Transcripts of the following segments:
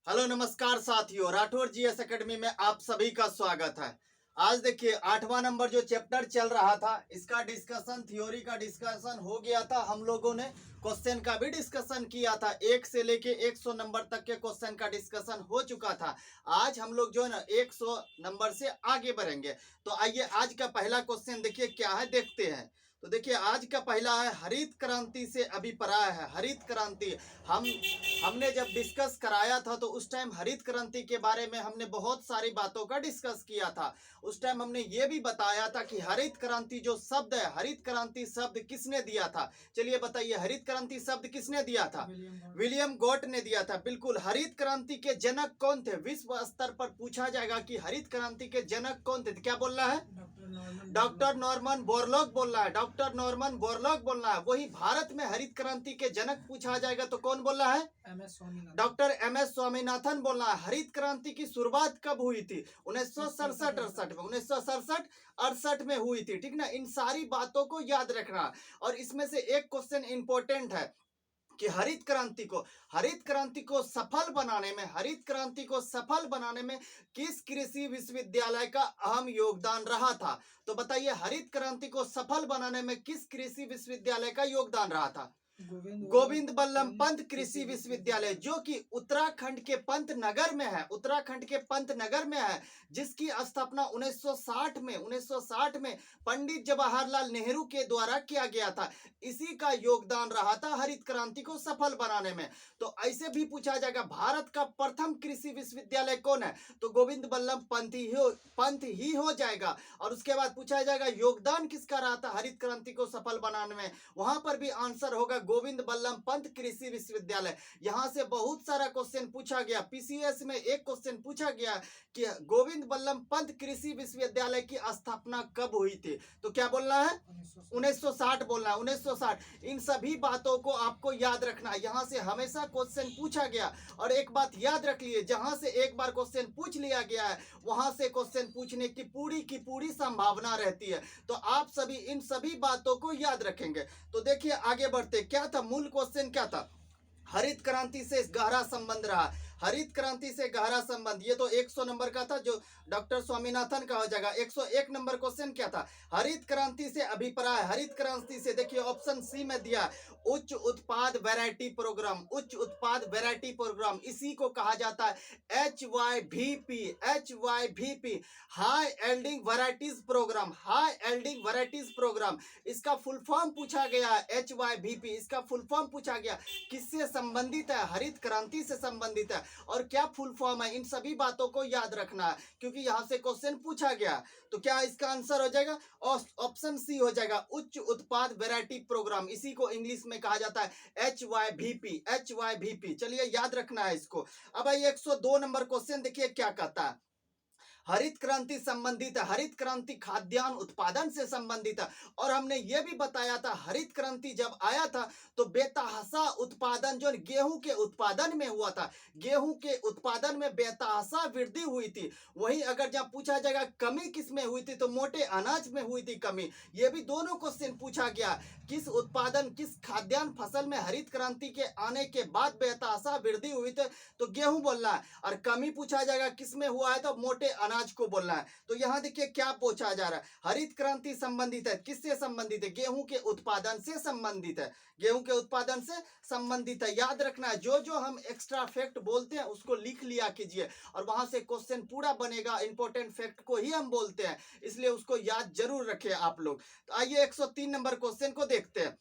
Hello नमस्कार साथियों, Rathore GS academy में आप सभी का स्वागत है। आज देखिए 8वां नंबर जो चैप्टर चल रहा था इसका डिस्कशन, थ्योरी का डिस्कशन हो गया था। हम लोगों ने क्वेश्चन का भी डिस्कशन किया था। 1 से लेके 100 नंबर तक के क्वेश्चन का डिस्कशन हो चुका था। आज हम लोग जो है ना 100 नंबर से आगे बढ़ेंगे। तो आइए आज का पहला क्वेश्चन देखिए क्या है, देखते हैं। तो देखिए आज का पहला है, हरित क्रांति से अभिप्राय है। हरित क्रांति हमने जब डिस्कस कराया था तो उस टाइम हरित क्रांति के बारे में हमने बहुत सारी बातों का डिस्कस किया था। उस टाइम हमने ये भी बताया था कि हरित क्रांति जो शब्द है, हरित क्रांति शब्द किसने दिया था? चलिए बताइए, हरित क्रांति शब्द किसने दिया था? विलियम गॉट ने दिया था। बिल्कुल। हरित क्रांति के जनक कौन थे? विश्व स्तर पर पूछा जाएगा कि हरित क्रांति के जनक कौन थे, क्या बोलना है? डॉक्टर नॉर्मन बोरलॉग बोलना है। डॉक्टर नॉर्मन बोरलॉग बोलना है। वही भारत में हरित क्रांति के जनक पूछा जाएगा तो कौन बोलना है? डॉक्टर एम एस स्वामीनाथन बोलना है। हरित क्रांति की शुरुआत कब हुई थी? 1967-68 में। 1967-68 में हुई थी। ठीक ना। इन सारी बातों को याद रखना। और इसमें से एक क्वेश्चन इंपॉर्टेंट है कि हरित क्रांति को सफल बनाने में, हरित क्रांति को सफल बनाने में किस कृषि विश्वविद्यालय का अहम योगदान रहा था? तो बताइए, हरित क्रांति को सफल बनाने में किस कृषि विश्वविद्यालय का योगदान रहा था? गोविंद बल्लभ पंत कृषि विश्वविद्यालय, जो कि उत्तराखंड के पंतनगर में है। उत्तराखंड के पंतनगर में है, जिसकी स्थापना 1960 में पंडित जवाहरलाल नेहरू के द्वारा किया गया था। इसी का योगदान रहा था हरित क्रांति को सफल बनाने में। तो ऐसे भी पूछा जाएगा, भारत का प्रथम कृषि विश्वविद्यालय कौन है? तो गोविंद बल्लभ पंत ही हो जाएगा। और उसके बाद पूछा जाएगा योगदान किसका रहा था हरित क्रांति को सफल बनाने में? वहां पर भी आंसर होगा गोविंद बल्लभ पंत कृषि विश्वविद्यालय। यहां से बहुत सारा क्वेश्चन पूछा गया। पीसीएस में एक क्वेश्चन पूछा गया कि गोविंद बल्लभ पंत कृषि विश्वविद्यालय की स्थापना कब हुई थी? तो क्या बोलना है? 1960 बोलना है। 1960। इन सभी बातों को आपको याद रखना है। यहां से हमेशा क्वेश्चन पूछा गया। और एक बात याद रख लिए, जहां से एक बार क्वेश्चन पूछ लिया गया है वहां से क्वेश्चन पूछने की पूरी संभावना रहती है। तो आप सभी इन सभी बातों को याद रखेंगे। तो देखिए आगे बढ़ते, क्या था मूल क्वेश्चन, क्या था? हरित क्रांति से गहरा संबंध रहा। हरित क्रांति से गहरा संबंध, ये तो 100 नंबर का था जो डॉक्टर स्वामीनाथन का हो जाएगा। 101 नंबर क्वेश्चन क्या था? हरित क्रांति से अभिप्राय। हरित क्रांति से देखिए ऑप्शन सी में दिया, उच्च उत्पाद वैरायटी प्रोग्राम। उच्च उत्पाद वैरायटी प्रोग्राम, इसी को कहा जाता है HYVP। HYVP, high yielding varieties programme. High yielding varieties programme, इसका फुल फॉर्म पूछा गया है। HYVP, इसका फुल फॉर्म पूछा गया। किससे संबंधित है? हरित क्रांति से संबंधित है। और क्या फुल फॉर्म है? इन सभी बातों को याद रखना है, क्योंकि यहां से क्वेश्चन पूछा गया। तो क्या इसका आंसर हो जाएगा? ऑप्शन सी हो जाएगा, उच्च उत्पाद वैरायटी प्रोग्राम। इसी को इंग्लिश में कहा जाता है HYVP। HYVP, चलिए याद रखना है इसको। अब आइए 102 नंबर क्वेश्चन देखिए क्या कहता है। हरित क्रांति संबंधित है, हरित क्रांति खाद्यान्न उत्पादन से संबंधित है। और हमने ये भी बताया था हरित क्रांति जब आया था तो बेतहाशा उत्पादन जो गेहूं के उत्पादन में हुआ था, गेहूं के उत्पादन में बेतहाशा वृद्धि हुई थी। वहीं अगर जब पूछा जाएगा कमी किस में हुई थी, तो मोटे अनाज में हुई थी कमी। ये भी दोनों क्वेश्चन पूछा गया, किस उत्पादन, किस खाद्यान्न फसल में हरित क्रांति के आने के बाद बेतहाशा वृद्धि हुई थी, तो गेहूं बोलना है। और कमी पूछा जाएगा किस में हुआ है, तो मोटे अनाज को बोलना है। तो यहां देखिए क्या पूछा जा रहा है, हरित क्रांति संबंधित है, किससे संबंधित है? गेहूं के उत्पादन से संबंधित है। गेहूं के उत्पादन से संबंधित है। याद रखना है, जो जो हम एक्स्ट्रा फैक्ट बोलते हैं उसको लिख लिया कीजिए, और वहां से क्वेश्चन पूरा बनेगा। इंपॉर्टेंट फैक्ट को ही हम बोलते हैं, इसलिए उसको याद जरूर रखें आप लोग। तो आइए 103 नंबर क्वेश्चन को देखते हैं।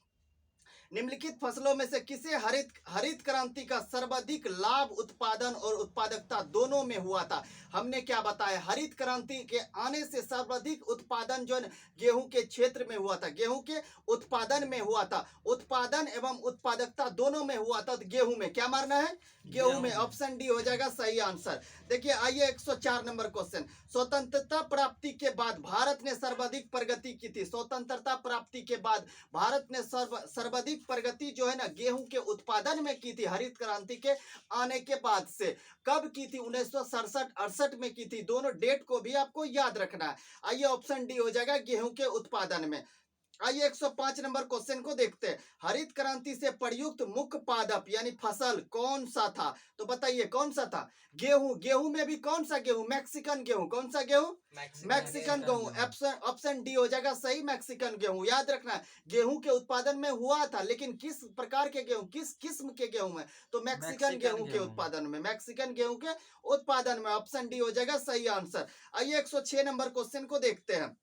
निम्नलिखित फसलों में से किसे हरित क्रांति का सर्वाधिक लाभ उत्पादन और उत्पादकता दोनों में हुआ था? हमने क्या बताया, हरित क्रांति के आने से सर्वाधिक उत्पादन जो गेहूं के क्षेत्र में हुआ था, गेहूं के उत्पादन में हुआ था। उत्पादन एवं उत्पादकता दोनों में हुआ था। तो गेहूं में, क्या मारना है? गेहूं में। ऑप्शन डी हो जाएगा सही आंसर। देखिए आइए 104 नंबर क्वेश्चन। स्वतंत्रता प्राप्ति के बाद भारत ने सर्वाधिक प्रगति की थी। स्वतंत्रता प्राप्ति के बाद भारत ने सर्वाधिक प्रगति जो है ना गेहूं के उत्पादन में की थी हरित क्रांति के आने के बाद से। कब की थी? 1967-68 में की थी। दोनों डेट को भी आपको याद रखना है। आइए ऑप्शन डी हो जाएगा गेहूं के उत्पादन में। आइए 105 नंबर क्वेश्चन को देखते हैं। हरित क्रांति से प्रयुक्त मुख्य पादप यानी फसल कौन सा था? तो बताइए कौन सा था? गेहूं। गेहूं में भी कौन सा गेहूं? मैक्सिकन गेहूं। कौन सा गेहूं? मैक्सिकन गेहूं। ऑप्शन ऑप्शन डी हो जाएगा सही, मैक्सिकन गेहूं। याद रखना, गेहूं के उत्पादन में हुआ था, लेकिन किस प्रकार के गेहूं, किस किस्म के गेहूं में? तो मैक्सिकन गेहूं के उत्पादन में, मैक्सिकन गेहूं के उत्पादन में। ऑप्शन डी हो जाएगा सही आंसर। आइए 106 नंबर क्वेश्चन को देखते हैं।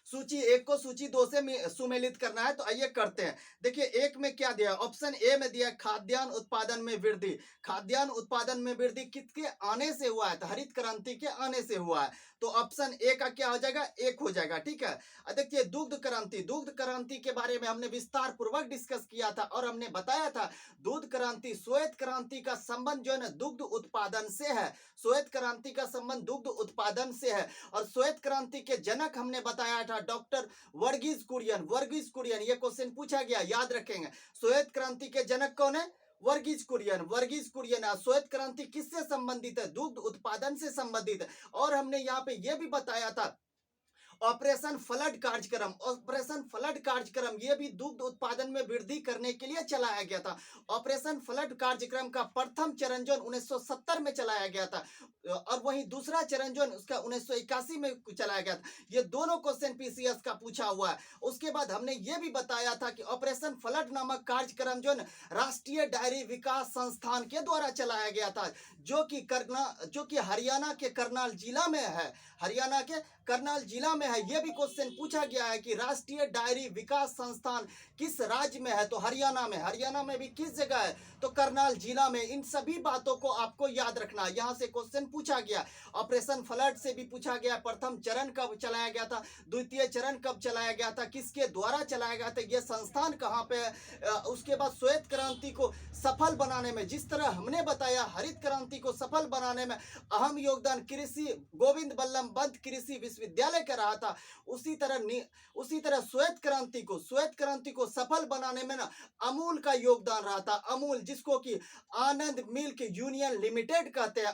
सूची एक को सूची दो से सुमेलित करना है, तो आइए करते हैं। देखिए एक में क्या दिया? ऑप्शन ए में दिया खाद्यान्न उत्पादन में वृद्धि। खाद्यान्न उत्पादन में वृद्धि किसके आने से हुआ है? तो हरित क्रांति के आने से हुआ है। तो ऑप्शन ए का क्या हो जाएगा? एक हो जाएगा। ठीक है। देखिए दुग्ध क्रांति, दुग्ध क्रांति के बारे में हमने विस्तार पूर्वक डिस्कस किया था और हमने बताया था दूध क्रांति, श्वेत क्रांति का संबंध जो है ना दुग्ध उत्पादन से है। श्वेत क्रांति का संबंध दुग्ध उत्पादन से है। और श्वेत क्रांति के जनक हमने बताया था डॉक्टर वर्गीज कुरियन। वर्गीज कुरियन, ये क्वेश्चन पूछा गया, याद रखेंगे। श्वेत क्रांति के जनक कौन है? वर्गीज कुरियन। वर्गीज कुरियन। श्वेत क्रांति किससे संबंधित है? दुग्ध उत्पादन से संबंधित है। और हमने यहाँ पे ये भी बताया था ऑपरेशन फ्लड कार्यक्रम, ऑपरेशन फ्लड कार्यक्रम ये भी दुग्ध उत्पादन में वृद्धि करने के लिए चलाया गया था। ऑपरेशन फ्लड कार्यक्रम का प्रथम चरण जो 1970 में चलाया गया था और वहीं दूसरा चरण जो उसका 1981 में चलाया गया था। ये दोनों क्वेश्चन पीसीएस का पूछा हुआ है। उसके बाद हमने ये भी बताया था कि ऑपरेशन फ्लड नामक कार्यक्रम जो राष्ट्रीय डेयरी विकास संस्थान के द्वारा चलाया गया था, जो कि हरियाणा के करनाल जिला में है। हरियाणा के करनाल जिला में है। यह भी क्वेश्चन पूछा गया है कि राष्ट्रीय डेयरी विकास संस्थान किस राज्य में है? तो हरियाणा में। हरियाणा में भी किस जगह है? तो करनाल जिला में। इन सभी बातों को आपको याद रखना, यहां से क्वेश्चन पूछा गया। ऑपरेशन फ्लड से भी पूछा गया, प्रथम चरण कब चलाया गया था, द्वितीय चरण कब चलाया गया था, किसके द्वारा चलाया गया था, यह संस्थान कहां पे है। उसके बाद श्वेत क्रांति को सफल बनाने में, जिस तरह हमने बताया हरित क्रांति को सफल बनाने में अहम योगदान कृषि गोविंद बल्लभ पंत कृषि विश्वविद्यालय का रहा था, उसी तरह श्वेत क्रांति को सफल बनाने में ना अमूल का योगदान रहा था। अमूल, जिसको कि आनंद मिल्क यूनियन लिमिटेड कहते हैं,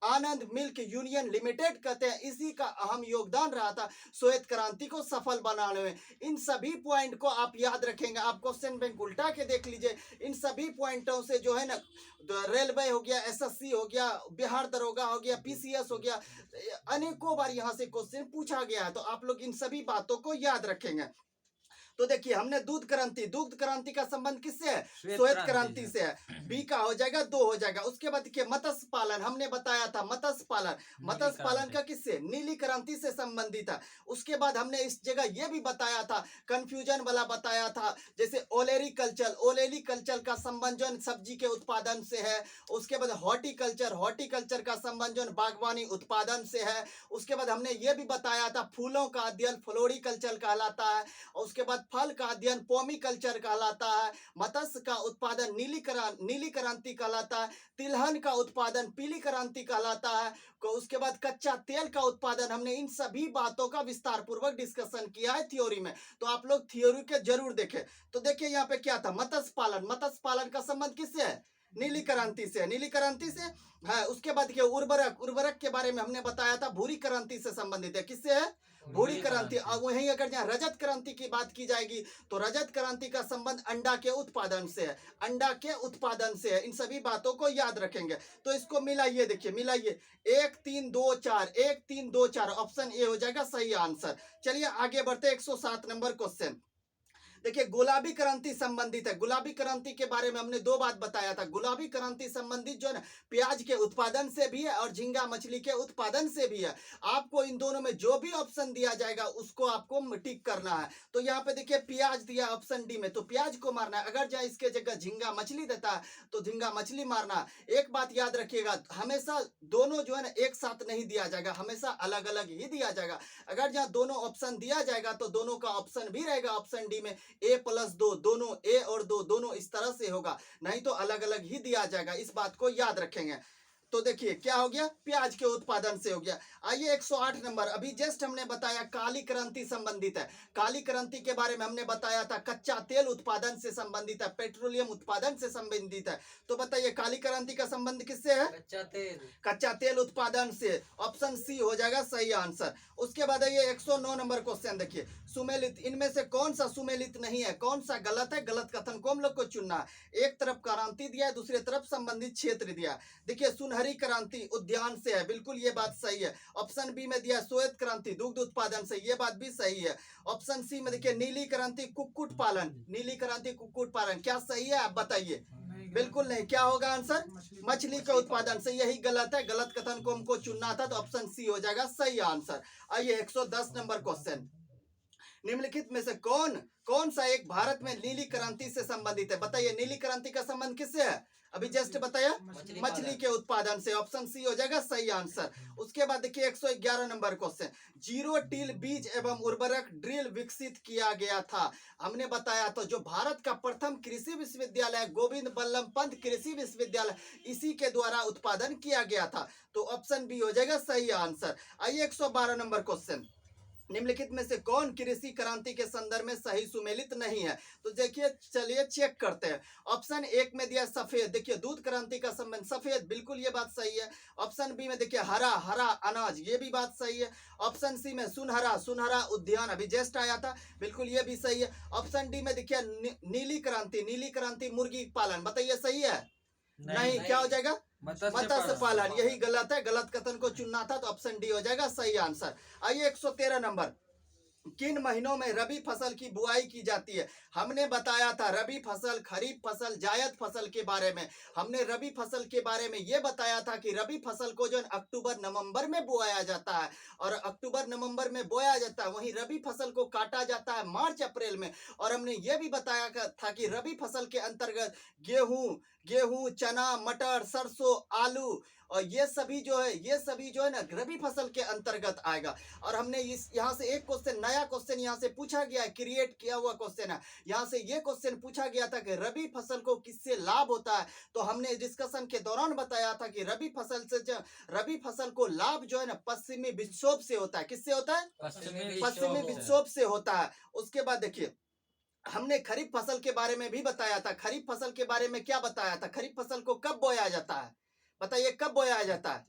आनंद मिल्क यूनियन लिमिटेड कहते हैं, इसी का अहम योगदान रहा था श्वेत क्रांति को सफल बनाने में। इन सभी पॉइंट को आप याद रखेंगे। आप क्वेश्चन बैंक उल्टा के देख लीजिए। इन सभी पॉइंटों से जो है ना रेलवे हो गया, एसएससी हो गया, बिहार दरोगा हो गया, पीसीएस हो गया, अनेकों बार यहां से क्वेश्चन पूछा गया है। तो आप लोग इन सभी बातों को याद रखेंगे। तो देखिए हमने दुग्ध क्रांति का संबंध किससे है? श्वेत क्रांति से है। बी का हो जाएगा, 2 हो जाएगा। उसके बाद देखिए मत्स्य पालन, हमने बताया था मत्स्य पालन का किससे? नीली क्रांति से संबंधित है। उसके बाद हमने इस जगह यह भी बताया था, कंफ्यूजन वाला बताया था, जैसे ओलेरी कल्चर का संबंध जो सब्जी के उत्पादन से है। उसके बाद हॉर्टिकल्चर का संबंध जो बागवानी उत्पादन से है। उसके बाद हमने ये भी बताया था फूलों का अध्ययन फ्लोरिकल्चर कहलाता है। उसके बाद फल का अध्ययन पोमिकल्चर कहलाता है। मत्स्य का उत्पादन नीली क्रांति कहलाता है। तिलहन का उत्पादन पीली क्रांति कहलाता है। उसके बाद कच्चा तेल का उत्पादन, हमने इन सभी बातों का विस्तार पूर्वक डिस्कशन किया है थ्योरी में। तो आप लोग थ्योरी के जरूर देखें। तो देखिए यहाँ पे क्या था, मत्स्य पालन का संबंध किससे है? नीली क्रांति से है। उसके बाद देखिए उर्वरक के बारे में हमने बताया था, भूरी क्रांति से संबंधित है। किससे है? भूरी क्रांति। वहीं अगर जहाँ रजत क्रांति की बात की जाएगी तो रजत क्रांति का संबंध अंडा के उत्पादन से है। इन सभी बातों को याद रखेंगे। तो इसको मिलाइए, देखिए मिलाइए, 1 3 2 4 ऑप्शन ए हो जाएगा सही आंसर। चलिए आगे बढ़ते 107 नंबर क्वेश्चन। देखिए गुलाबी क्रांति संबंधित है। गुलाबी क्रांति के बारे में हमने 2 बात बताया था। गुलाबी क्रांति संबंधित जो है ना प्याज के उत्पादन से भी है और झींगा मछली के उत्पादन से भी है। आपको इन दोनों में जो भी ऑप्शन दिया जाएगा उसको आपको टिक करना है। तो यहाँ पे देखिए प्याज दिया ऑप्शन डी में, तो प्याज को मारना है। अगर जहाँ इसके जगह झींगा मछली देता है तो झींगा मछली मारना। एक बात याद रखिएगा, हमेशा दोनों जो है ना एक साथ नहीं दिया जाएगा, हमेशा अलग अलग ही दिया जाएगा। अगर जहाँ दोनों ऑप्शन दिया जाएगा तो दोनों का ऑप्शन भी रहेगा ऑप्शन डी में A+2, दोनों A और 2 दोनों इस तरह से होगा, नहीं तो अलग अलग ही दिया जाएगा। इस बात को याद रखेंगे। तो देखिए क्या हो गया, प्याज के उत्पादन से हो गया। आइए 108 नंबर, अभी जस्ट हमने बताया काली क्रांति संबंधित है। काली क्रांति के बारे में हमने बताया था कच्चा तेल उत्पादन से संबंधित है, पेट्रोलियम उत्पादन से संबंधित है। तो बताइए काली क्रांति का संबंध किससे है? कच्चा तेल उत्पादन से। ऑप्शन सी हो जाएगा सही आंसर। उसके बाद ये 109 नंबर क्वेश्चन देखिए, सुमेलित, इनमें से कौन सा सुमेलित नहीं है, कौन सा गलत है? गलत कथन को हम लोग को चुनना है। एक तरफ क्रांति दिया है, दूसरी तरफ संबंधित क्षेत्र दिया है। देखिए सुनहरी क्रांति उद्यान से है, बिल्कुल ये बात सही है। ऑप्शन बी में दिया श्वेत क्रांति दुग्ध उत्पादन से, ये बात भी सही है। ऑप्शन सी में देखिए नीली क्रांति कुक्कुट पालन, नीली क्रांति कुक्कुट पालन, क्या सही है आप बताइए? बिल्कुल नहीं। क्या होगा आंसर? मछली के उत्पादन से, यही गलत है। गलत कथन को हमको चुनना था, तो ऑप्शन सी हो जाएगा सही आंसर। आइए 110 नंबर क्वेश्चन, निम्नलिखित में से कौन सा एक भारत में नीली क्रांति से संबंधित है? बताइए नीली क्रांति का संबंध किससे है? अभी जस्ट बताया, मछली के उत्पादन से। ऑप्शन सी हो जाएगा सही आंसर। उसके बाद देखिए 111 नंबर क्वेश्चन, जीरो टिल बीज एवं उर्वरक ड्रिल विकसित किया गया था। हमने बताया तो जो भारत का प्रथम कृषि विश्वविद्यालय गोविंद बल्लभ पंत कृषि विश्वविद्यालय, इसी के द्वारा उत्पादन किया गया था। तो ऑप्शन बी हो जाएगा सही आंसर। आइए 112 नंबर क्वेश्चन, निम्नलिखित में से कौन कृषि क्रांति के संदर्भ में सही सुमेलित नहीं है? तो देखिए चलिए चेक करते हैं। ऑप्शन एक में दिया सफेद, देखिए दूध क्रांति का संबंध सफेद, बिल्कुल ये बात सही है। ऑप्शन बी में देखिए हरा अनाज, ये भी बात सही है। ऑप्शन सी में सुनहरा उद्यान, अभी जस्ट आया था, बिल्कुल ये भी सही है। ऑप्शन डी में देखिए नीली क्रांति मुर्गी पालन, बताइए सही है? नहीं। क्या हो जाएगा? मत्स्य पालन, यही गलत है। गलत कथन को चुनना था, तो ऑप्शन डी हो जाएगा सही आंसर। आइए 113 नंबर, किन महीनों में रबी फसल की बुआई की जाती है? हमने बताया था रबी फसल, खरीफ फसल, जायद फसल के बारे में। हमने रबी फसल के बारे में ये बताया था कि रबी फसल को जो अक्टूबर नवंबर में बोया जाता है, और अक्टूबर नवंबर में बोया जाता है। वहीं रबी फसल को काटा जाता है मार्च अप्रैल में। और हमने ये भी बताया था कि रबी फसल के अंतर्गत गेहूं, चना, मटर, सरसों, आलू, और ये सभी जो है ना रबी फसल के अंतर्गत आएगा। और हमने इस यहाँ से एक क्वेश्चन, नया क्वेश्चन यहाँ से पूछा गया है, क्रिएट किया हुआ क्वेश्चन है। यहाँ से ये क्वेश्चन पूछा गया था कि रबी फसल को किससे लाभ होता है? तो हमने डिस्कशन के दौरान बताया था कि रबी फसल को लाभ जो है ना पश्चिमी विक्षोभ से होता है। किससे होता है? पश्चिमी विक्षोभ से होता है। उसके बाद देखिए हमने खरीफ फसल के बारे में भी बताया था। खरीफ फसल के बारे में क्या बताया था? खरीफ फसल को कब बोया जाता है? बताइए कब बोया जाता है?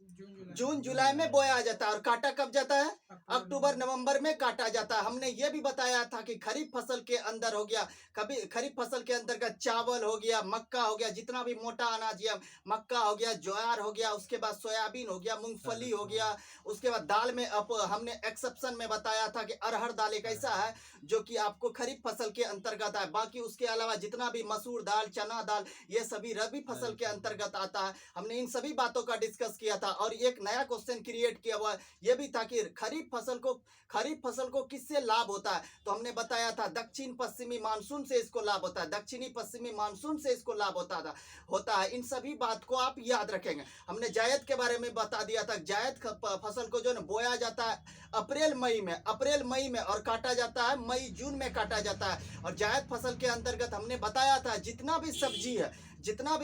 जून जुलाई में बोया जाता है। और काटा कब जाता है? अक्टूबर नवंबर में काटा जाता है। हमने ये भी बताया था कि खरीफ फसल के अंदर हो गया, कभी खरीफ फसल के अंतर्गत चावल हो गया, मक्का हो गया, जितना भी मोटा अनाज है, मक्का हो गया, ज्वार हो गया, उसके बाद सोयाबीन हो गया, मूंगफली हो गया। उसके बाद दाल में हमने एक्सेप्शन में बताया था कि अरहर दाल एक ऐसा है जो कि आपको खरीफ फसल के अंतर्गत है। बाकी उसके अलावा जितना भी मसूर दाल, चना दाल, ये सभी रबी फसल के अंतर्गत आता है। हमने इन सभी बातों का डिस्कस किया था। और एक नया क्वेश्चन क्रिएट किया हुआ ये भी था कि खरीफ फसल को किससे लाभ होता है? तो हमने बताया था दक्षिण पश्चिमी मानसून से इसको लाभ होता है, दक्षिणी पश्चिमी मानसून से इसको लाभ होता है। इन सभी बात को आप याद रखेंगे। हमने जायद के बारे में बता दिया था, जायद फसल को जो है बोया जाता है अप्रैल मई में और काटा जाता है मई जून में काटा जाता है। और जायद फसल के अंतर्गत हमने बताया था जितना भी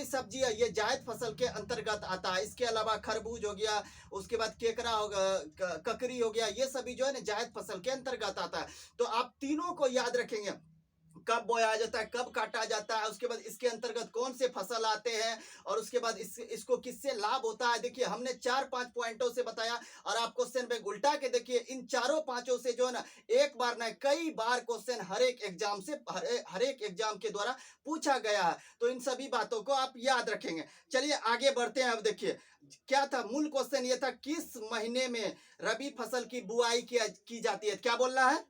सब्जी है ये जायद फसल के अंतर्गत आता है। इसके अलावा खरबूज हो गया, उसके बाद केकड़ा हो गया, ककड़ी हो गया, ये सभी जो है ना जायद फसल के अंतर्गत आता है। तो आप तीनों को याद रखेंगे, कब बोया जाता है, कब काटा जाता है, उसके बाद इसके अंतर्गत कौन से फसल आते हैं, और उसके बाद इसको किससे लाभ होता है। देखिए हमने 4-5 पॉइंटों से बताया। और आप क्वेश्चन पे उल्टा के देखिए, इन चारों पांचों से जो है ना एक बार ना कई बार क्वेश्चन हर एक एग्जाम के द्वारा पूछा गया है। तो इन सभी बातों को आप याद रखेंगे। चलिए आगे बढ़ते हैं। अब देखिए क्या था मूल क्वेश्चन, ये था किस महीने में रबी फसल की बुआई की जाती है? क्या बोल रहा है?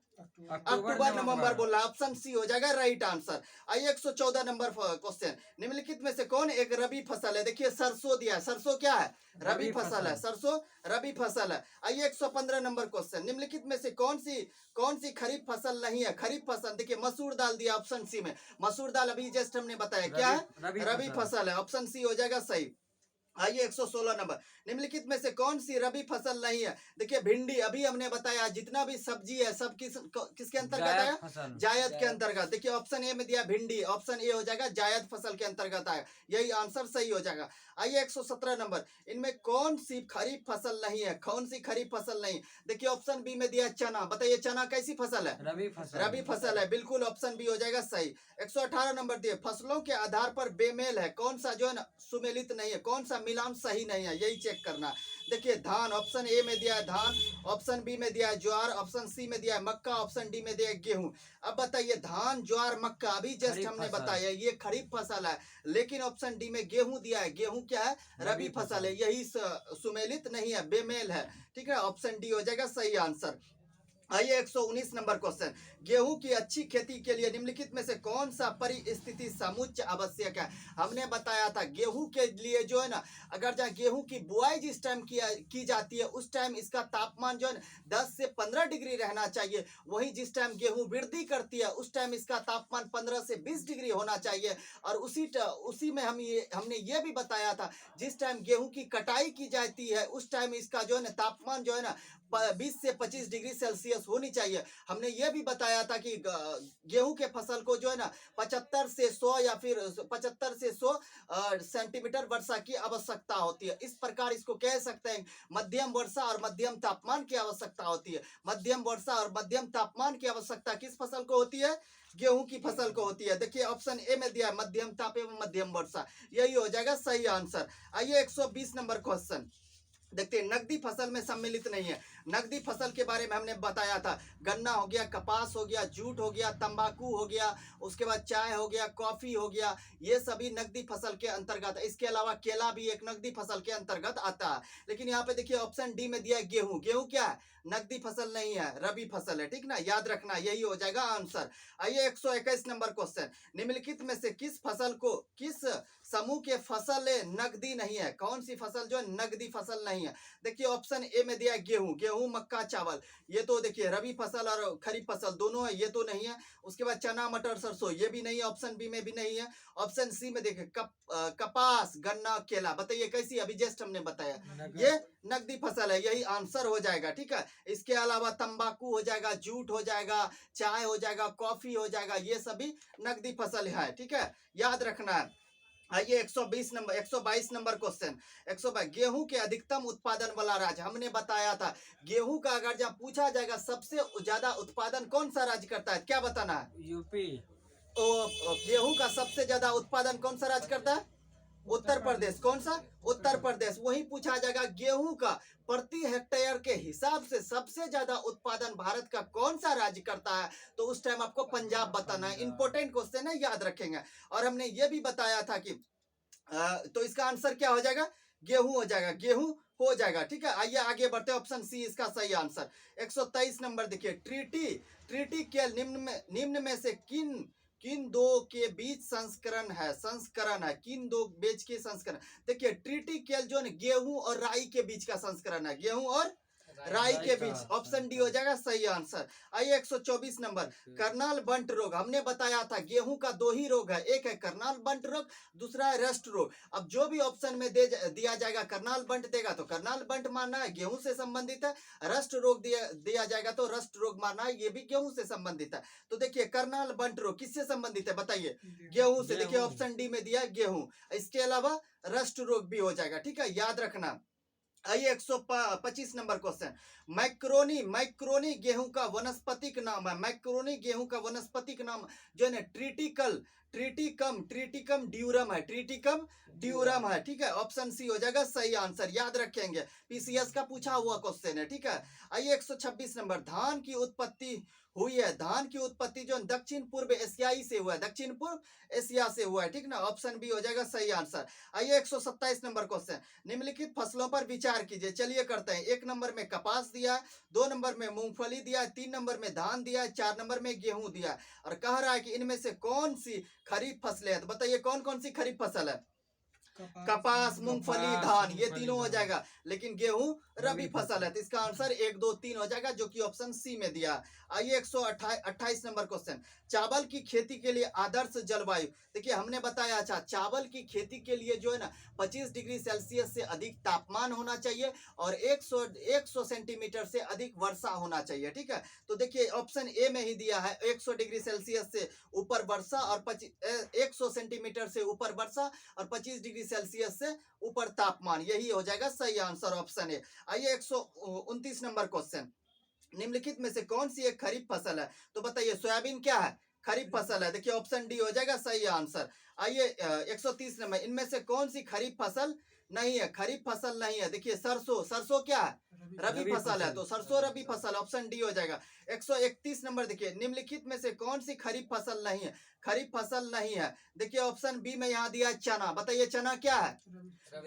अक्टूबर नवंबर बोल रहा है। ऑप्शन सी हो जाएगा राइट आंसर। आइए 114 नंबर क्वेश्चन, निम्नलिखित में से कौन एक रबी फसल है? देखिए सरसों दिया है, सरसों क्या है? रबी फसल है, सरसों रबी फसल है। आइए 115 नंबर क्वेश्चन, निम्नलिखित में से कौन सी खरीफ फसल नहीं है? खरीफ फसल देखिए मसूर दाल दिया ऑप्शन सी में, मसूर दाल अभी जस्ट हमने बताया क्या है? रबी फसल है। ऑप्शन सी हो जाएगा सही। आइए 116 नंबर, निम्नलिखित में से कौन सी रबी फसल नहीं है? देखिए भिंडी, अभी हमने बताया जितना भी सब्जी है सब किसके अंतर्गत जायद आया? फसल। जायद के अंतर्गत। देखिए ऑप्शन ए में दिया भिंडी, ऑप्शन ए हो जाएगा जायद फसल के अंतर्गत आएगा, यही आंसर सही हो जाएगा। आइए 117 नंबर, इनमें कौन सी खरीफ फसल नहीं है? कौन सी खरीफ फसल नहीं? देखिए ऑप्शन बी में दिया चना, बताइए चना कैसी फसल है? रबी फसल। रबी फसल है, बिल्कुल ऑप्शन बी हो जाएगा सही। 118 नंबर दिए, फसलों के आधार पर बेमेल है, कौन सा जो है ना सुमेलित नहीं है, कौन सा मिलान सही नहीं है, यही चेक करना है। देखिए धान, ऑप्शन ए में दिया है धान, ऑप्शन बी में दिया है ज्वार, ऑप्शन सी में दिया है मक्का, ऑप्शन डी में दिया है गेहूं। अब बताइए धान ज्वार मक्का अभी जस्ट खरीफ हमने फसल। बताया ये खरीफ फसल है, लेकिन ऑप्शन डी में गेहूं दिया है, गेहूं क्या है? रबी फसल है, यही सुमेलित नहीं है, बेमेल है। ठीक है, ऑप्शन डी हो जाएगा सही आंसर। आइए 119 नंबर क्वेश्चन, गेहूं की अच्छी खेती के लिए निम्नलिखित में से कौन सा परिस्थिति समुच्चय आवश्यक है? हमने बताया था गेहूं के लिए जो है ना, अगर जहाँ गेहूं की बुआई जिस टाइम की जाती है उस टाइम इसका तापमान जो है ना 10 से 15 डिग्री रहना चाहिए, वहीं जिस टाइम गेहूं वृद्धि करती है उस टाइम इसका तापमान 15 से 20 डिग्री होना चाहिए। और उसी में हमने ये भी बताया था जिस टाइम गेहूं की कटाई की जाती है उस टाइम इसका जो है ना तापमान जो है ना 20 से 25 डिग्री सेल्सियस होनी चाहिए। हमने ये भी बताया था कि गेहूं के फसल को जो है ना 75 से 100 या फिर 75 से 100 सेंटीमीटर वर्षा की आवश्यकता होती है। इस प्रकार इसको कह सकते हैं मध्यम वर्षा और मध्यम तापमान की आवश्यकता होती है। मध्यम वर्षा और मध्यम तापमान की आवश्यकता किस फसल को होती है? गेहूं की फसल को होती है। देखिए ऑप्शन ए में दिया है मध्यम ताप एवं मध्यम वर्षा, यही हो जाएगा सही आंसर। आइए 120 नंबर क्वेश्चन देखते हैं, नकदी फसल में सम्मिलित नहीं है। नकदी फसल के बारे में हमने बताया था, गन्ना हो गया, कपास हो गया, जूट हो गया, तंबाकू हो गया, उसके बाद चाय हो गया, कॉफी हो गया, ये सभी नकदी फसल के अंतर्गत है। इसके अलावा केला भी एक नकदी फसल के अंतर्गत आता है। लेकिन यहाँ पे देखिए ऑप्शन डी में दिया है गेहूं, गेहूं क्या है? नकदी फसल नहीं है, रबी फसल है। ठीक ना, याद रखना, यही हो जाएगा आंसर। आइए 121 नंबर क्वेश्चन, निम्नलिखित में से किस फसल को, किस समूह के फसल नकदी नहीं है? कौन सी फसल जो है नकदी फसल नहीं है? देखिए ऑप्शन ए में दिया है गेहूं, गेहूं मक्का चावल, ये तो देखिए रबी फसल और खरीफ फसल दोनों है, ये तो नहीं है। उसके बाद चना मटर सरसों, ये भी नहीं है, ऑप्शन बी में भी नहीं है। ऑप्शन सी में देखिए कपास गन्ना केला, बताइए कैसी? अभी जस्ट हमने बताया ये नकदी फसल है, यही आंसर हो जाएगा। ठीक है, इसके अलावा तंबाकू हो जाएगा, जूट हो जाएगा, चाय हो जाएगा, कॉफी हो जाएगा, ये सभी नकदी फसल है। ठीक है, याद रखना है। आइए 122 नंबर क्वेश्चन, 122, गेहूं के अधिकतम उत्पादन वाला राज्य, हमने बताया था गेहूं का अगर जब पूछा जाएगा सबसे ज्यादा उत्पादन कौन सा राज्य करता है, क्या बताना है? यूपी। गेहूं का सबसे ज्यादा उत्पादन कौन सा राज्य करता है? उत्तर प्रदेश। कौन सा? उत्तर प्रदेश। वही पूछा जाएगा गेहूं का प्रति हेक्टेयर के हिसाब से सबसे ज्यादा उत्पादन भारत का कौन सा राज्य करता है, तो उस टाइम आपको पंजाब बताना है। इंपॉर्टेंट क्वेश्चन है, याद रखेंगे। और हमने ये भी बताया था कि तो इसका आंसर क्या हो जाएगा? गेहूं हो जाएगा, गेहूं हो जाएगा। ठीक है, आइए आगे बढ़ते हैं, ऑप्शन सी इसका सही आंसर। 123 नंबर देखिए, ट्रीटी के निम्न में से किन किन दो के बीच संस्करण है, किन दो बीच के संस्करण? देखिए ट्रीटी केल जो है गेहूं और राई के बीच का संस्करण है, गेहूं और राई के बीच, ऑप्शन डी हो जाएगा सही आंसर। आइए 124 नंबर, करनाल बंट रोग, हमने बताया था गेहूं का दो ही रोग है, एक है करनाल बंट रोग, दूसरा है रस्ट रोग। अब जो भी ऑप्शन में दिया जाएगा करनाल बंट देगा तो करनाल बंट मानना है, गेहूं से संबंधित है। रस्ट रोग दिया जाएगा तो रस्ट रोग मानना है, ये भी गेहूं से संबंधित है। तो देखिए करनाल बंट रोग किससे संबंधित है, बताइए? गेहूं से। देखिए ऑप्शन डी में दिया गेहूं, इसके अलावा रस्ट रोग भी हो जाएगा। ठीक है, याद रखना। आइए 125 नंबर क्वेश्चन, मैक्रोनी गेहूं का वनस्पतिक नाम है, मैक्रोनी गेहूं का वनस्पतिक नाम जो है ना ट्रीटिकम ड्यूरम है, ट्रीटिकम ड्यूरम है। ठीक है, ऑप्शन सी हो जाएगा सही आंसर, याद रखेंगे, पीसीएस का पूछा हुआ क्वेश्चन है। ठीक है, आइए 126 नंबर, धान की उत्पत्ति हुई है, धान की उत्पत्ति जो दक्षिण पूर्व एशियाई से हुआ है, दक्षिण पूर्व एशिया से हुआ है। ठीक ना, ऑप्शन बी हो जाएगा सही आंसर। आइए 127 नंबर क्वेश्चन, निम्नलिखित फसलों पर विचार कीजिए। चलिए करते हैं, एक नंबर में कपास दिया है, दो नंबर में मूंगफली दिया है, तीन नंबर में धान दिया है, चार नंबर में गेहूं दिया है, और कह रहा है कि इनमें से कौन सी खरीफ फसलें हैं, तो बताइए कौन कौन सी खरीफ फसल है? कपास, मूंगफली, धान, ये तीनों हो जाएगा। लेकिन गेहूं रबी फसल है, तो इसका आंसर 1 2 3 हो जाएगा, जो कि ऑप्शन सी में दिया है। आइए 128 नंबर क्वेश्चन, चावल की खेती के लिए आदर्श जलवायु। देखिए हमने बताया, अच्छा चावल की खेती के लिए जो है ना 25 डिग्री सेल्सियस से अधिक तापमान होना चाहिए और 100 सेंटीमीटर से अधिक वर्षा होना चाहिए। ठीक है, तो देखिए ऑप्शन ए में ही दिया है 100 डिग्री सेल्सियस से ऊपर वर्षा और 100 सेंटीमीटर से ऊपर वर्षा और 25 डिग्री सेल्सियस से ऊपर तापमान, यही हो जाएगा सही आंसर ऑप्शन ए। आइए 129 नंबर क्वेश्चन, निम्नलिखित में से कौन सी एक खरीफ फसल है? तो बताइए सोयाबीन क्या है? खरीफ फसल है। देखिए ऑप्शन डी हो जाएगा सही आंसर। आइए 130 नंबर, इनमें से कौन सी खरीफ फसल नहीं है? खरीफ फसल नहीं है। देखिए सरसों, सरसों क्या है? रबी फसल है, तो सरसों रबी फसल, ऑप्शन डी हो जाएगा। 131 नंबर, देखिए निम्नलिखित में से कौन सी खरीफ फसल नहीं है? खरीफ फसल नहीं है। देखिए ऑप्शन बी में यहाँ दिया है चना, बताइए चना क्या है?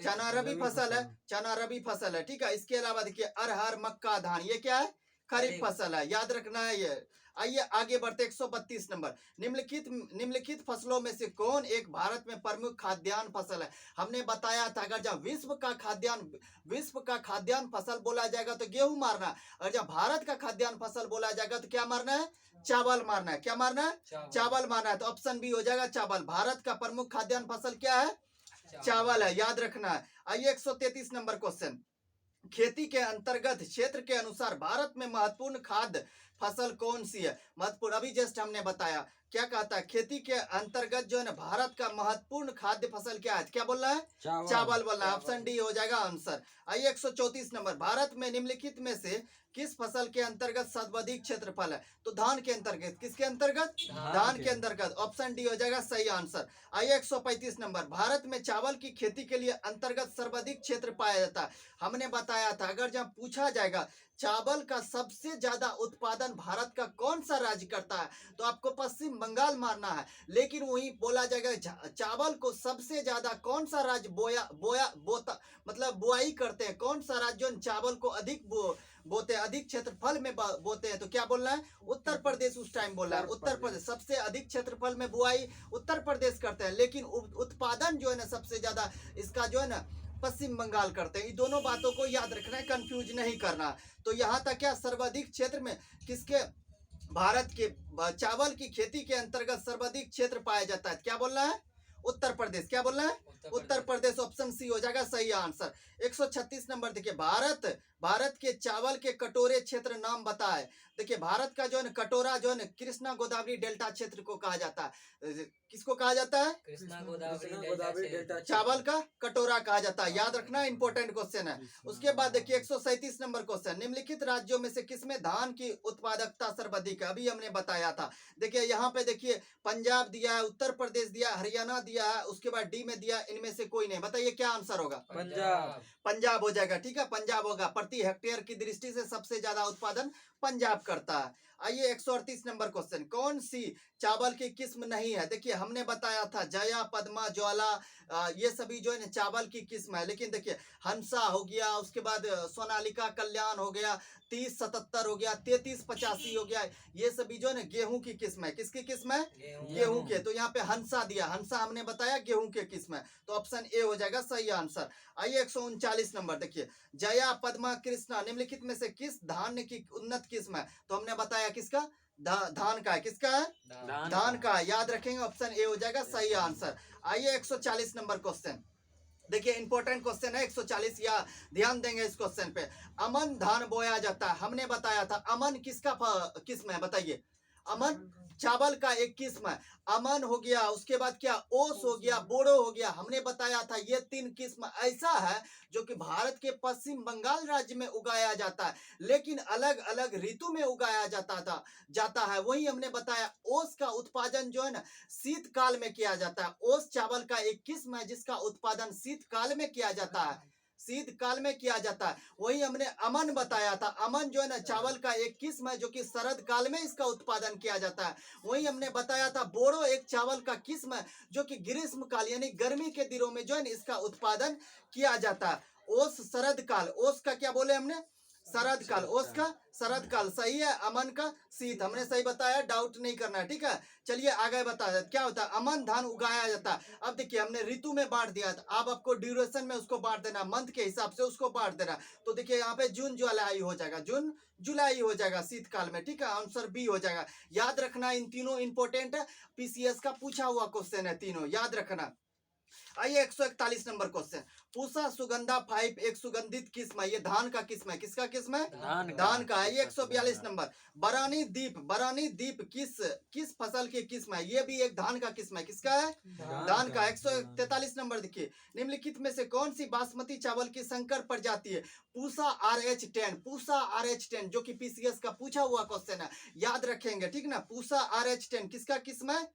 चना रबी फसल है, चना रबी फसल है। ठीक है, इसके अलावा देखिए अरहर, मक्का, धान, ये क्या है? खरीफ फसल है, याद रखना है ये। आइए आगे बढ़ते 132 नंबर, निम्नलिखित फसलों में से कौन एक भारत में प्रमुख खाद्यान्न फसल है? हमने बताया था अगर जब विश्व का खाद्यान्न फसल बोला जाएगा तो गेहूं मारना है, और जब भारत का खाद्यान्न फसल बोला जाएगा तो क्या मारना है? चावल मारना है। क्या मारना है? चावल मारना है, तो ऑप्शन बी हो जाएगा चावल। भारत का प्रमुख खाद्यान्न फसल क्या है? चावल है, याद रखना है। आइए 133 नंबर क्वेश्चन, खेती के अंतर्गत क्षेत्र के अनुसार भारत में महत्वपूर्ण खाद्य फसल कौन सी है? महत्वपूर्ण, अभी जस्ट हमने बताया, क्या कहता है? खेती के अंतर्गत जो है ना भारत का महत्वपूर्ण खाद्य फसल क्या है? क्या बोल रहा है? चावल बोल रहा है, ऑप्शन डी हो जाएगा आंसर। आइए 134 नंबर, भारत में निम्नलिखित में से किस फसल के अंतर्गत सर्वाधिक क्षेत्रफल है? तो धान के अंतर्गत, किसके अंतर्गत? धान के अंतर्गत, ऑप्शन डी हो जाएगा सही आंसर। आइए 135 नंबर, भारत में चावल की खेती के लिए अंतर्गत सर्वाधिक क्षेत्र पाया जाता है। हमने बताया था अगर जब पूछा जाएगा चावल का सबसे ज्यादा उत्पादन भारत का कौन सा राज्य करता है, तो आपको पश्चिम बंगाल मारना है। लेकिन वही बोला जाएगा चावल को सबसे ज्यादा कौन सा राज्य बोता मतलब बुआई करते हैं, कौन सा राज्य चावल को अधिक बोते हैं, अधिक क्षेत्रफल में बोते हैं, तो क्या बोलना है? उत्तर प्रदेश उस टाइम बोल रहा है। उत्तर प्रदेश सबसे अधिक क्षेत्रफल में बुआई उत्तर प्रदेश करते हैं, लेकिन उत्पादन जो है ना सबसे ज्यादा इसका जो है ना पश्चिम बंगाल करते हैं। इन दोनों बातों को याद रखना है, कंफ्यूज नहीं करना। तो यहाँ तक क्या सर्वाधिक क्षेत्र में किसके? भारत के चावल की खेती के अंतर्गत सर्वाधिक क्षेत्र पाया जाता है, क्या बोलना है? उत्तर प्रदेश। क्या बोलना है? उत्तर प्रदेश, ऑप्शन सी हो जाएगा सही आंसर। 136 नंबर, देखिए भारत के चावल के कटोरे क्षेत्र नाम बताए। देखिए भारत का जो है कटोरा जो है कृष्णा गोदावरी डेल्टा क्षेत्र को कहा जाता है। किसको कहा जाता है? कृष्णा गोदावरी डेल्टा चावल का कटोरा कहा जाता है, याद रखना, इंपॉर्टेंट क्वेश्चन है। उसके बाद देखिए 137 नंबर क्वेश्चन, निम्नलिखित राज्यों में से किसमें धान की उत्पादकता सर्वाधिक है? अभी हमने बताया था। देखिए यहाँ पे देखिए पंजाब दिया है, उत्तर प्रदेश दिया है, हरियाणा दिया है, उसके बाद डी में दिया, इनमें से कोई नहीं। बताइए क्या आंसर होगा? पंजाब। पंजाब हो जाएगा। ठीक है, पंजाब होगा। प्रति हेक्टेयर की दृष्टि से सबसे ज्यादा उत्पादन पंजाब करता है। आइए 138 नंबर क्वेश्चन, कौन सी चावल की किस्म नहीं है? देखिए हमने बताया था जया, पद्मा, ज्वाला, ये सभी जो है ना चावल की किस्म है। लेकिन देखिए हंसा हो गया, उसके बाद सोनालिका, कल्याण हो गया, 3077 हो गया, 3385 हो गया, ये सभी जो है ना गेहूं की किस्म है। किसकी किस्म है? गेहूं के। तो यहाँ पे हंसा दिया, हंसा हमने बताया गेहूं के किस्म है, तो ऑप्शन ए हो जाएगा सही आंसर। आइए 139 नंबर, देखिए जया, पद्मा, कृष्णा निम्नलिखित में से किस धान्य की उन्नत किस्म है? तो हमने बताया किसका? धान का है। किसका है? धान का, याद रखेंगे, ऑप्शन ए हो जाएगा सही आंसर। आइए 140 नंबर क्वेश्चन, देखिए इंपॉर्टेंट क्वेश्चन है 140, या ध्यान देंगे इस क्वेश्चन पे। अमन धान बोया जाता है, हमने बताया था अमन किसका किस्म है? बताइए। अमन चावल का एक किस्म है। अमन हो गया, उसके बाद क्या ओस हो गया, बोड़ो हो गया, हमने बताया था ये तीन किस्म ऐसा है जो कि भारत के पश्चिम बंगाल राज्य में उगाया जाता है, लेकिन अलग अलग ऋतु में उगाया जाता है। वही हमने बताया ओस का उत्पादन जो है ना शीतकाल में किया जाता है। ओस चावल का एक किस्म है जिसका उत्पादन शीतकाल में किया जाता है, शीतकाल में किया जाता है। वही हमने अमन बताया था, अमन जो है ना चावल का एक किस्म है जो कि शरद काल में इसका उत्पादन किया जाता है। वही हमने बताया था बोड़ो एक चावल का किस्म है जो कि ग्रीष्म काल यानी गर्मी के दिनों में जो है ना इसका उत्पादन किया जाता है। ओस शरद काल, ओस का क्या बोले हमने? शरद काल, ओस का शरद काल, सही है। अमन का शीत, हमने सही बताया, डाउट नहीं करना है, ठीक है। चलिए आगे बता देते क्या होता है। अमन धान उगाया जाता है। अब देखिए हमने ऋतु में बांट दिया था, अब आपको ड्यूरेशन में उसको बांट देना, मंथ के हिसाब से उसको बांट देना। तो देखिए यहाँ पे जून जुलाई हो जाएगा, जून जुलाई हो जाएगा शीतकाल में, ठीक है। आंसर बी हो जाएगा। याद रखना इन तीनों इंपॉर्टेंट है, पीसीएस का पूछा हुआ क्वेश्चन है तीनों, याद रखना। आइए 141 नंबर क्वेश्चन। पूसा सुगंधा 5 एक सुगंधित किस्म है, ये धान का किस्म है, किसका किस्म है, धान का है। ये 142 नंबर। बरानी द्वीप किस फसल की किस्म है, ये भी एक धान का किस्म है, किसका है, धान का। 143 नंबर देखिए, निम्नलिखित में से कौन सी बासमती चावल की संकर प्रजाति है। पूसा RH10 जो कि पीसीएस का पूछा हुआ क्वेश्चन है, याद रखेंगे, ठीक ना। पूसा RH10 किसका किस्म है,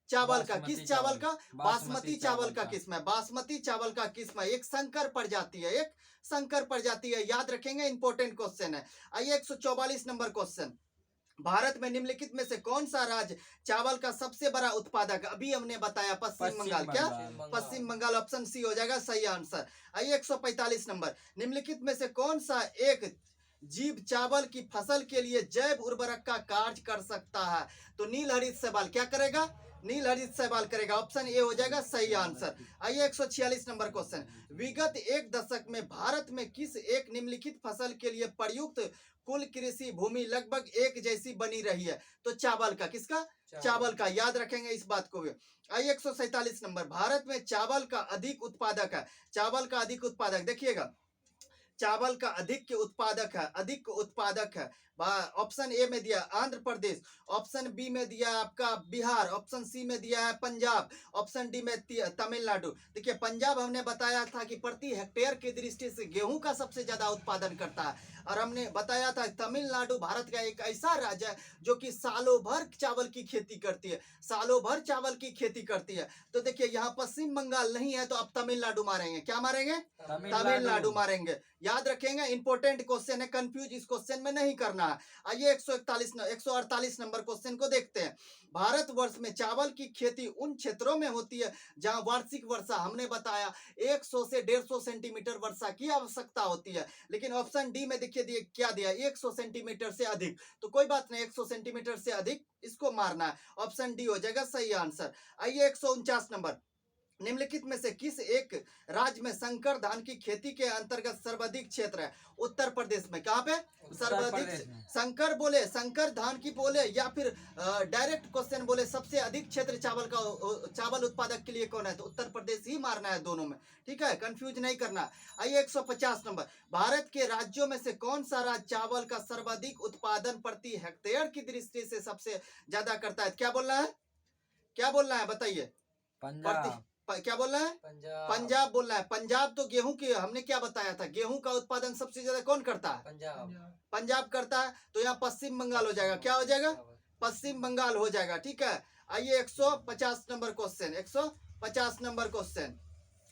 चावल का, किस चावल का, बासमती चावल का किस्म है, बासमती चावल का किस्म है, एक संकर प्रजाति है, एक संकर प्रजाति है, याद रखेंगे, इंपॉर्टेंट क्वेश्चन है। आइए 144 नंबर क्वेश्चन। भारत में निम्नलिखित में से कौन सा राज्य चावल का सबसे बड़ा उत्पादक, अभी हमने बताया पश्चिम बंगाल, क्या पश्चिम बंगाल, ऑप्शन सी हो जाएगा सही आंसर। आइए 145 नंबर। निम्नलिखित में से कौन सा एक जीव चावल की फसल के लिए जैव उर्वरक का कार्य कर सकता है। तो नील हरित शैवाल क्या करेगा, नील हरित शैवाल करेगा, ऑप्शन ए हो जाएगा सही आंसर। आइए 146 नंबर क्वेश्चन। विगत एक दशक में भारत में किस एक निम्नलिखित फसल के लिए प्रयुक्त कुल कृषि भूमि लगभग एक जैसी बनी रही है। तो चावल का, किसका, चावल का, याद रखेंगे इस बात को भी। आइए 147 नंबर। भारत में चावल का अधिक उत्पादक है, चावल का अधिक उत्पादक, देखिएगा चावल का अधिक उत्पादक है। ऑप्शन ए में दिया आंध्र प्रदेश, ऑप्शन बी में दिया आपका बिहार, ऑप्शन सी में दिया है पंजाब, ऑप्शन डी में तमिलनाडु। देखिए पंजाब हमने बताया था कि प्रति हेक्टेयर की दृष्टि से गेहूं का सबसे ज्यादा उत्पादन करता है, और हमने बताया था तमिलनाडु भारत का एक ऐसा राज्य है जो कि सालों भर चावल की खेती करती है, सालों भर चावल की खेती करती है। तो देखिए यहाँ पश्चिम बंगाल नहीं है, तो अब तमिलनाडु मारेंगे, क्या मारेंगे, तमिलनाडु मारेंगे, याद रखेंगे, इंपॉर्टेंट क्वेश्चन है, कंफ्यूज इस क्वेश्चन में नहीं करना है। आइए 148 नंबर क्वेश्चन को देखते हैं। भारतवर्ष में चावल की खेती उन क्षेत्रों में होती है जहां वार्षिक वर्षा, हमने बताया 100 से 150 सेंटीमीटर वर्षा की आवश्यकता होती है, लेकिन ऑप्शन डी में देखिए क्या दिया, 100 सेंटीमीटर से अधिक। तो कोई बात नहीं, 100 सेंटीमीटर से अधिक इसको मारना है, ऑप्शन डी हो जाएगा सही आंसर। आइए 149 नंबर। निम्नलिखित में से किस एक राज्य में संकर धान की खेती के अंतर्गत सर्वाधिक क्षेत्र है। उत्तर प्रदेश में, कहाँ पे सर्वाधिक, संकर बोले, संकर धान की बोले, या फिर डायरेक्ट क्वेश्चन बोले सबसे अधिक क्षेत्र चावल उत्पादक के लिए कौन है, तो उत्तर प्रदेश ही मारना है दोनों में, ठीक है, कंफ्यूज नहीं करना। आइए 150 नंबर। भारत के राज्यों में से कौन सा राज्य चावल का सर्वाधिक उत्पादन प्रति हेक्टेयर की दृष्टि से सबसे ज्यादा करता है। क्या बोलना है, क्या बोलना है बताइए, क्या बोल रहे हैं, पंजाब बोल रहा है। पंजाब तो गेहूं की, हमने क्या बताया था, गेहूं का उत्पादन सबसे ज्यादा कौन करता है, पंजाब करता है। तो यहाँ पश्चिम बंगाल हो जाएगा, क्या हो जाएगा, पश्चिम बंगाल हो जाएगा, ठीक है। आइए 150 नंबर क्वेश्चन, 150 नंबर क्वेश्चन,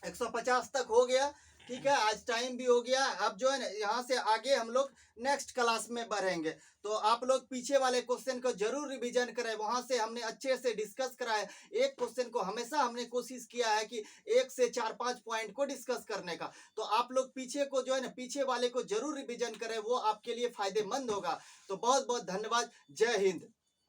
150 तक हो गया, ठीक है। आज टाइम भी हो गया, अब जो है ना यहाँ से आगे हम लोग नेक्स्ट क्लास में बढ़ेंगे, तो आप लोग पीछे वाले क्वेश्चन को जरूर रिवीजन करें, वहां से हमने अच्छे से डिस्कस कराया। एक क्वेश्चन को हमेशा हमने कोशिश किया है कि 1 से 4-5 पॉइंट को डिस्कस करने का, तो आप लोग पीछे को जो है ना, पीछे वाले को जरूर रिवीजन करें, वो आपके लिए फायदेमंद होगा। तो बहुत बहुत धन्यवाद, जय हिंद।